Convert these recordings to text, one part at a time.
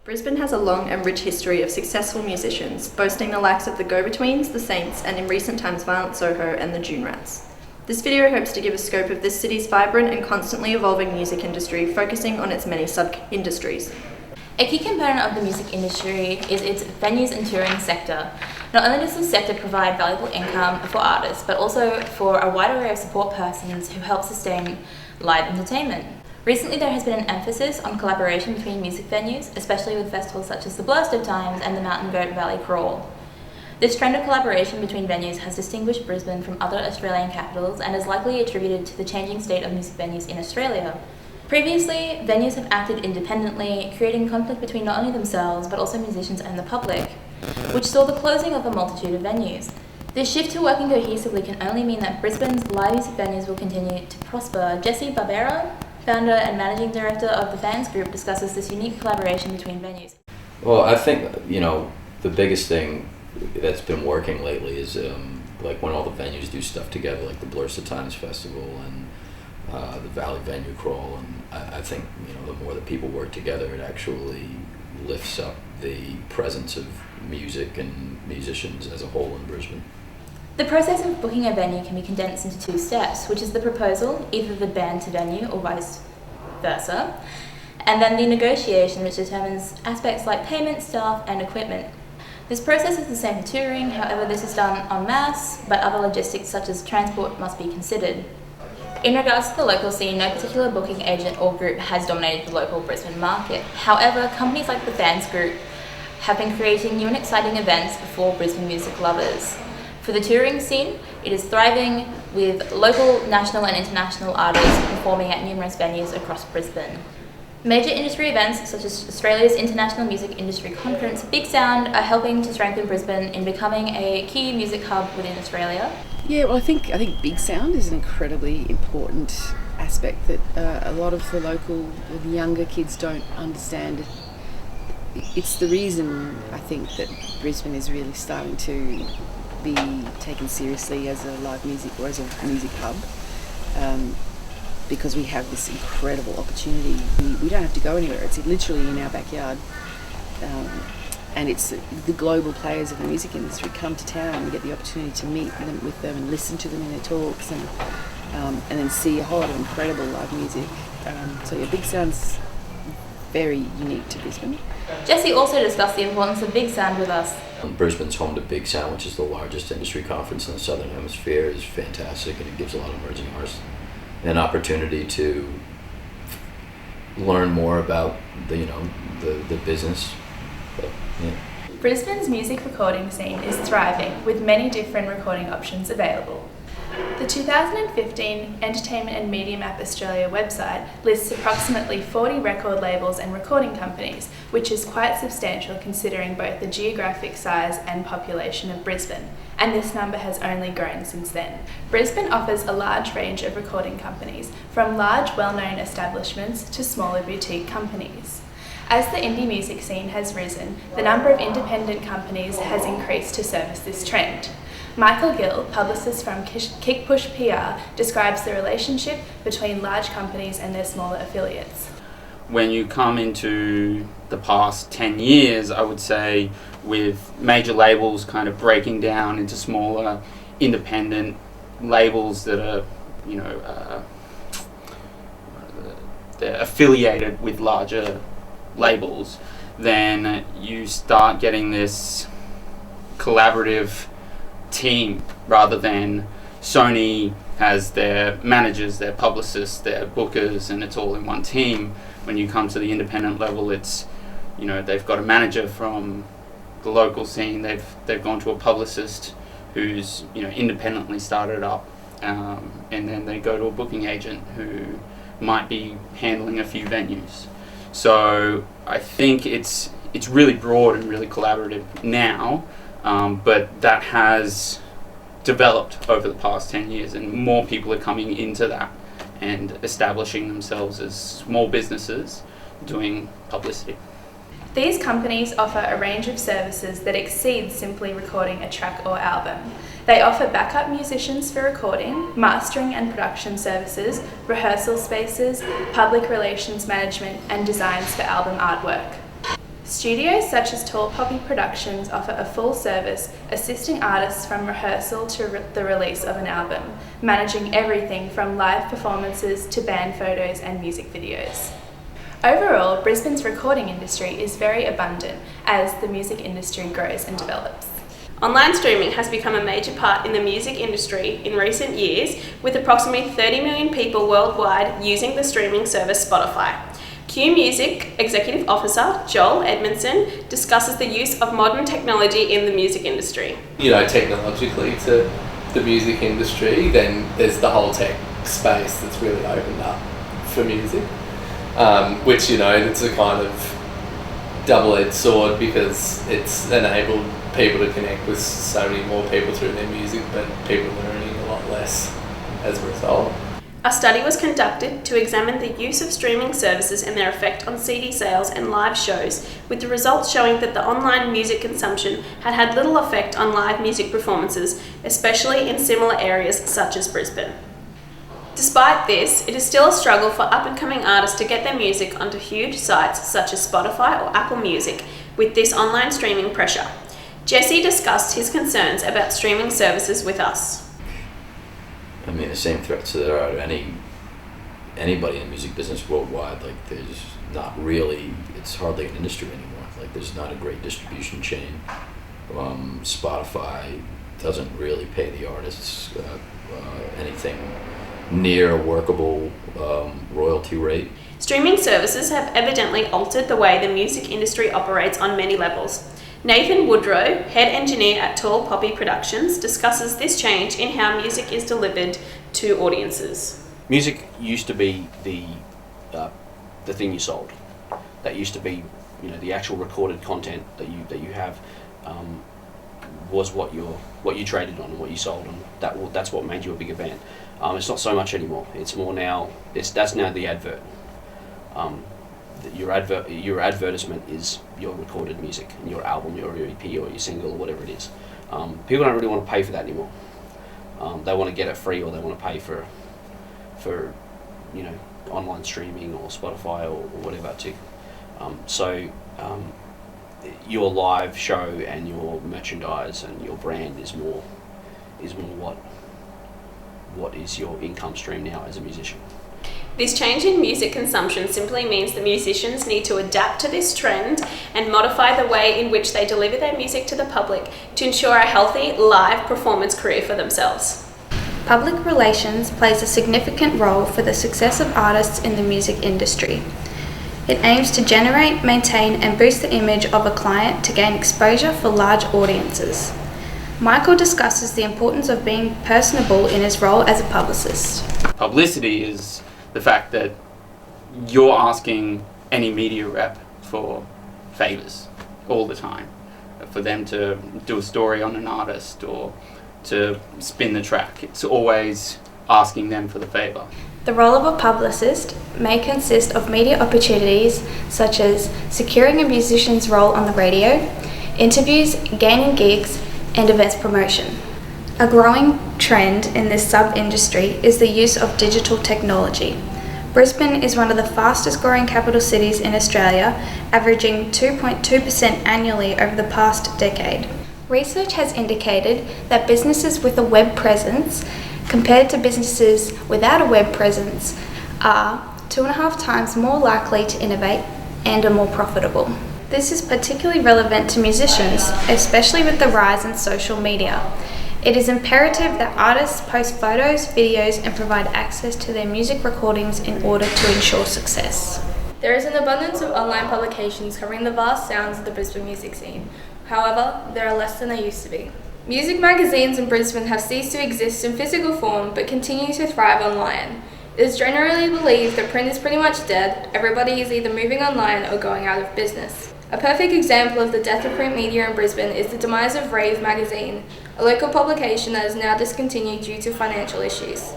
Brisbane has a long and rich history of successful musicians, boasting the likes of the Go-Betweens, the Saints, and in recent times Violent Soho and the June Rats. This video hopes to give a scope of this city's vibrant and constantly evolving music industry, focusing on its many sub-industries. A key component of the music industry is its venues and touring sector. Not only does this sector provide valuable income for artists, but also for a wide array of support persons who help sustain live entertainment. Recently, there has been an emphasis on collaboration between music venues, especially with festivals such as the Blurst of Times and the Mountain Goat Valley Crawl. This trend of collaboration between venues has distinguished Brisbane from other Australian capitals and is likely attributed to the changing state of music venues in Australia. Previously, venues have acted independently, creating conflict between not only themselves but also musicians and the public, which saw the closing of a multitude of venues. This shift to working cohesively can only mean that Brisbane's live music venues will continue to prosper. Jesse Barbera, founder and managing director of the Fans Group, discusses this unique collaboration between venues. Well, I think, the biggest thing that's been working lately is like when all the venues do stuff together, like the Blurst of Times Festival and the Valley Venue Crawl, and I think the more that people work together, it actually lifts up the presence of music and musicians as a whole in Brisbane. The process of booking a venue can be condensed into two steps, which is the proposal, either the band to venue or vice versa, and then the negotiation, which determines aspects like payment, staff, and equipment. This process is the same for touring, however this is done en masse, but other logistics such as transport must be considered. In regards to the local scene, no particular booking agent or group has dominated the local Brisbane market. However, companies like the Fans Group have been creating new and exciting events for Brisbane music lovers. For the touring scene, it is thriving with local, national and international artists performing at numerous venues across Brisbane. Major industry events such as Australia's International Music Industry Conference, Big Sound, are helping to strengthen Brisbane in becoming a key music hub within Australia. Yeah, well, I think Big Sound is an incredibly important aspect that a lot of the younger kids don't understand. It's the reason I think that Brisbane is really starting to be taken seriously as a live music or as a music hub, because we have this incredible opportunity. We don't have to go anywhere. It's literally in our backyard. And it's the global players of the music industry come to town and we get the opportunity to meet with them and listen to them in their talks and then see a whole lot of incredible live music. So yeah, Big Sound's very unique to Brisbane. Jesse also discussed the importance of Big Sound with us. Brisbane's home to Big Sound, which is the largest industry conference in the Southern Hemisphere, is fantastic, and it gives a lot of emerging artists an opportunity to learn more about the business. But, yeah. Brisbane's music recording scene is thriving, with many different recording options available. The 2015 Entertainment and Media Map Australia website lists approximately 40 record labels and recording companies, which is quite substantial considering both the geographic size and population of Brisbane, and this number has only grown since then. Brisbane offers a large range of recording companies, from large well-known establishments to smaller boutique companies. As the indie music scene has risen, the number of independent companies has increased to service this trend. Michael Gill, publicist from Kick Push PR, describes the relationship between large companies and their smaller affiliates. When you come into the past 10 years, I would say, with major labels kind of breaking down into smaller independent labels that are, they're affiliated with larger labels, then you start getting this collaborative team rather than Sony has their managers, their publicists, their bookers, and it's all in one team. When you come to the independent level, it's they've got a manager from the local scene, they've gone to a publicist who's independently started up, and then they go to a booking agent who might be handling a few venues. So I think it's really broad and really collaborative now, but that has developed over the past 10 years and more people are coming into that and establishing themselves as small businesses doing publicity. These companies offer a range of services that exceed simply recording a track or album. They offer backup musicians for recording, mastering and production services, rehearsal spaces, public relations management, and designs for album artwork. Studios such as Tall Poppy Productions offer a full service, assisting artists from rehearsal to the release of an album, managing everything from live performances to band photos and music videos. Overall, Brisbane's recording industry is very abundant as the music industry grows and develops. Online streaming has become a major part in the music industry in recent years, with approximately 30 million people worldwide using the streaming service Spotify. Q Music Executive Officer Joel Edmondson discusses the use of modern technology in the music industry. Technologically to the music industry, then there's the whole tech space that's really opened up for music, which, it's a kind of double-edged sword because it's enabled people to connect with so many more people through their music, but people are earning a lot less as a result. A study was conducted to examine the use of streaming services and their effect on CD sales and live shows, with the results showing that the online music consumption had little effect on live music performances, especially in similar areas such as Brisbane. Despite this, it is still a struggle for up-and-coming artists to get their music onto huge sites such as Spotify or Apple Music with this online streaming pressure. Jesse discussed his concerns about streaming services with us. I mean, the same threats that are at anybody in the music business worldwide. There's not really, it's hardly an industry anymore. There's not a great distribution chain. Spotify doesn't really pay the artists anything near a workable royalty rate. Streaming services have evidently altered the way the music industry operates on many levels. Nathan Woodrow, head engineer at Tall Poppy Productions, discusses this change in how music is delivered to audiences. Music used to be the thing you sold. That used to be, the actual recorded content that you have was what you traded on and what you sold, and that's what made you a bigger band. It's not so much anymore. It's more now. That's now the advert. Your advertisement is your recorded music and your album, your EP, or your single, or whatever it is. People don't really want to pay for that anymore. They want to get it free, or they want to pay for online streaming or Spotify or whatever too. Your live show and your merchandise and your brand is more what is your income stream now as a musician. This change in music consumption simply means that musicians need to adapt to this trend and modify the way in which they deliver their music to the public to ensure a healthy live performance career for themselves. Public relations plays a significant role for the success of artists in the music industry. It aims to generate, maintain, and boost the image of a client to gain exposure for large audiences. Michael discusses the importance of being personable in his role as a publicist. Publicity is the fact that you're asking any media rep for favours all the time, for them to do a story on an artist or to spin the track. It's always asking them for the favour. The role of a publicist may consist of media opportunities such as securing a musician's role on the radio, interviews, gaining gigs, and events promotion. A growing trend in this sub-industry is the use of digital technology. Brisbane is one of the fastest growing capital cities in Australia, averaging 2.2% annually over the past decade. Research has indicated that businesses with a web presence compared to businesses without a web presence are 2.5 times more likely to innovate and are more profitable. This is particularly relevant to musicians, especially with the rise in social media. It is imperative that artists post photos, videos, and provide access to their music recordings in order to ensure success. There is an abundance of online publications covering the vast sounds of the Brisbane music scene. However, there are less than there used to be. Music magazines in Brisbane have ceased to exist in physical form but continue to thrive online. It is generally believed that print is pretty much dead. Everybody is either moving online or going out of business. A perfect example of the death of print media in Brisbane is the demise of Rave magazine, a local publication that is now discontinued due to financial issues.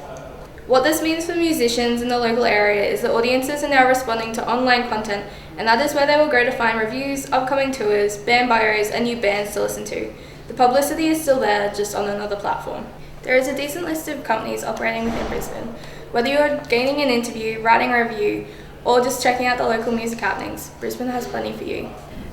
What this means for musicians in the local area is that audiences are now responding to online content, and that is where they will go to find reviews, upcoming tours, band bios, and new bands to listen to. The publicity is still there, just on another platform. There is a decent list of companies operating within Brisbane. Whether you're gaining an interview, writing a review, or just checking out the local music happenings, Brisbane has plenty for you.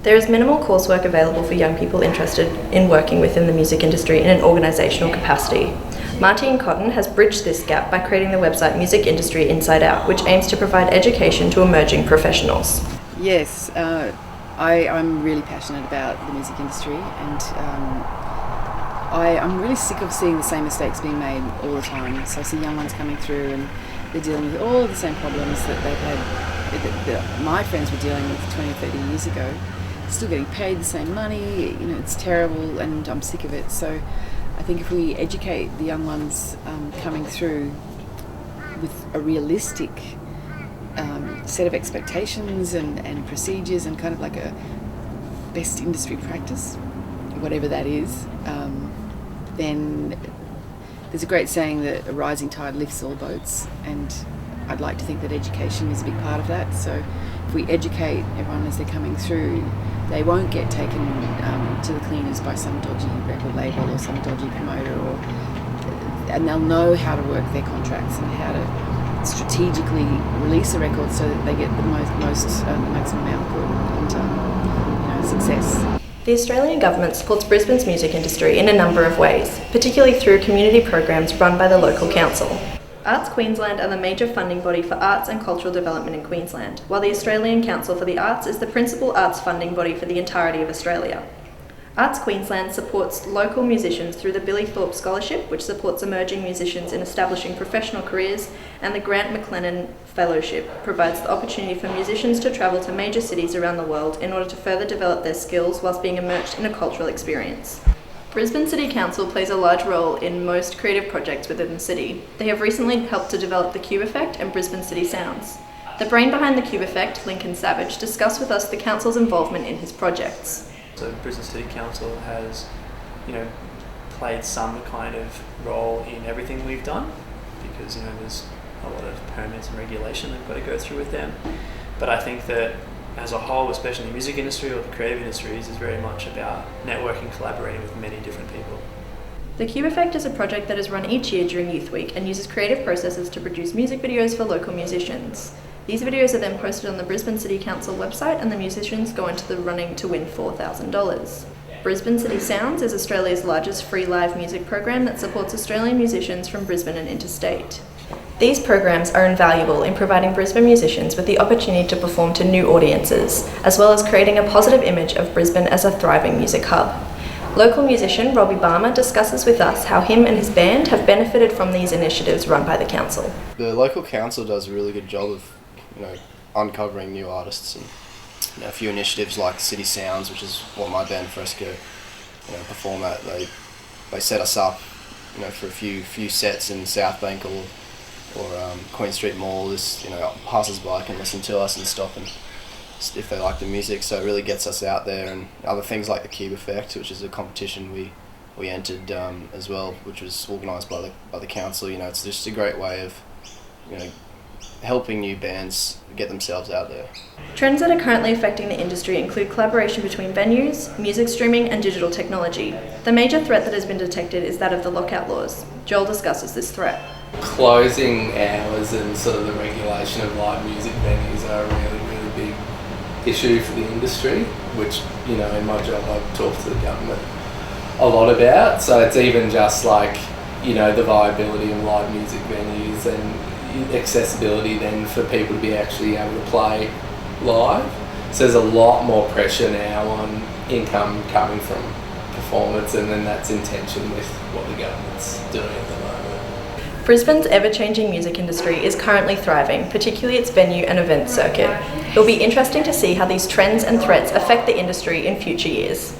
There is minimal coursework available for young people interested in working within the music industry in an organisational capacity. Martine Cotton has bridged this gap by creating the website Music Industry Inside Out, which aims to provide education to emerging professionals. Yes, I'm really passionate about the music industry, and I'm really sick of seeing the same mistakes being made all the time. So I see young ones coming through and they're dealing with all of the same problems that they've had, that my friends were dealing with 20 or 30 years ago. Still getting paid the same money, it's terrible, and I'm sick of it. So I think if we educate the young ones coming through with a realistic set of expectations and procedures and kind of like a best industry practice, whatever that is, then there's a great saying that a rising tide lifts all boats, and I'd like to think that education is a big part of that. So if we educate everyone as they're coming through, they won't get taken to the cleaners by some dodgy record label or some dodgy promoter, and they'll know how to work their contracts and how to strategically release a record so that they get the maximum output and success. The Australian Government supports Brisbane's music industry in a number of ways, particularly through community programs run by the local council. Arts Queensland are the major funding body for arts and cultural development in Queensland, while the Australian Council for the Arts is the principal arts funding body for the entirety of Australia. Arts Queensland supports local musicians through the Billy Thorpe Scholarship, which supports emerging musicians in establishing professional careers, and the Grant McLennan Fellowship provides the opportunity for musicians to travel to major cities around the world in order to further develop their skills whilst being immersed in a cultural experience. Brisbane City Council plays a large role in most creative projects within the city. They have recently helped to develop the Cube Effect and Brisbane City Sounds. The brain behind the Cube Effect, Lincoln Savage, discussed with us the council's involvement in his projects. So Brisbane City Council has, played some kind of role in everything we've done, because there's a lot of permits and regulation they've got to go through with them. But I think that as a whole, especially the music industry or the creative industries, is very much about networking, collaborating with many different people. The Cube Effect is a project that is run each year during Youth Week and uses creative processes to produce music videos for local musicians. These videos are then posted on the Brisbane City Council website, and the musicians go into the running to win $4,000. Brisbane City Sounds is Australia's largest free live music program that supports Australian musicians from Brisbane and interstate. These programs are invaluable in providing Brisbane musicians with the opportunity to perform to new audiences, as well as creating a positive image of Brisbane as a thriving music hub. Local musician Robbie Barmer discusses with us how him and his band have benefited from these initiatives run by the council. The local council does a really good job of uncovering new artists, and a few initiatives like City Sounds, which is what my band Fresco perform at. They set us up for a few sets in South Bank or Queen Street Mall. This passers-by can listen to us and stop and if they like the music, so it really gets us out there. And other things like the Cube Effect, which is a competition we entered as well, which was organised by the council. It's just a great way of helping new bands get themselves out there. Trends that are currently affecting the industry include collaboration between venues, music streaming, and digital technology. The major threat that has been detected is that of the lockout laws. Joel discusses this threat. Closing hours and sort of the regulation of live music venues are a really, really big issue for the industry, which, in my job I talk to the government a lot about. So it's even just like, the viability of live music venues and accessibility then for people to be actually able to play live. So there's a lot more pressure now on income coming from performance, and then that's in tension with what the government's doing at the moment. Brisbane's ever-changing music industry is currently thriving, particularly its venue and event circuit. It will be interesting to see how these trends and threats affect the industry in future years.